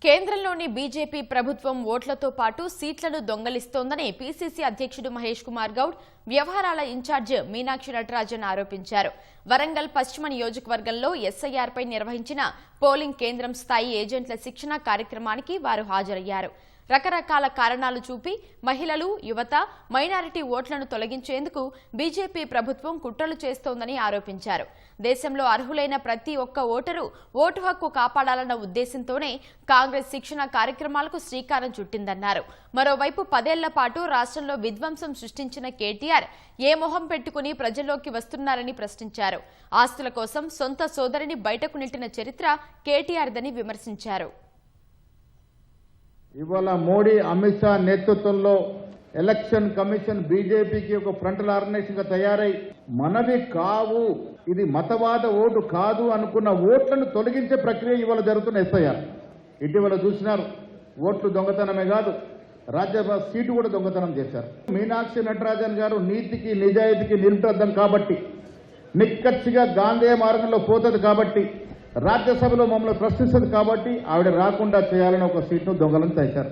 కేంద్రంలోని బీజేపీ ప్రభుత్వం ఓట్లతో పాటు సీట్లను దొంగలిస్తోందని పీసీసీ అధ్యక్షుడు మహేష్ కుమార్ గౌడ్ వ్యవహారాల ఇన్ఛార్జ్ మీనాక్షి నటరాజన్ ఆరోపించారు. వరంగల్ పశ్చిమ నియోజకవర్గంలో ఎస్ఐఆర్పై నిర్వహించిన పోలింగ్ కేంద్రం స్థాయి ఏజెంట్ల శిక్షణ కార్యక్రమానికి వారు హాజరయ్యారు. రకరకాల కారణాలు చూపి మహిళలు, యువత, మైనారిటీ ఓట్లను తొలగించేందుకు బీజేపీ ప్రభుత్వం కుట్రలు చేస్తోందని ఆరోపించారు. దేశంలో అర్హులైన ప్రతి ఒక్క ఓటరు ఓటు హక్కు కాపాడాలన్న ఉద్దేశంతోనే కాంగ్రెస్ శిక్షణ కార్యక్రమాలకు శ్రీకారం చుట్టిందన్నారు. మరోవైపు 10 ఏళ్ల పాటు రాష్ట్రంలో విధ్వంసం సృష్టించిన కేటీఆర్ ఏ మొహం పెట్టుకుని ప్రజల్లోకి వస్తున్నారని ప్రశ్నించారు. ఆస్తుల కోసం సొంత సోదరిని బయటకు నెట్టిన చరిత్ర కేటీఆర్దని విమర్శించారు. ఇవాళ మోడీ, అమిత్ షా నేతృత్వంలో ఎలక్షన్ కమిషన్ బీజేపీకి ఒక ఫ్రంటల్ ఆర్గనైజేషన్ గా తయారై మనవి కావు, ఇది మతవాద ఓటు కాదు అనుకున్న ఓట్లను తొలగించే ప్రక్రియ ఇవాళ జరుగుతున్న ఎస్ఐఆర్. ఇటీవల చూసినారు, ఓట్లు దొంగతనమే కాదు, రాజ్యసభ సీటు కూడా దొంగతనం చేశారు. మీనాక్షి నటరాజన్ గారు నీతికి నిజాయితీకి నిలుపుద్దాం కాబట్టి, నిక్కచ్చిగా గాంధీ మార్గంలో పోతుంది కాబట్టి, రాజ్యసభలో మమ్మల్ని ప్రశ్నిస్తుంది కాబట్టి ఆవిడ రాకుండా చేయాలని ఒక సీట్ను దొంగలను చేశారు.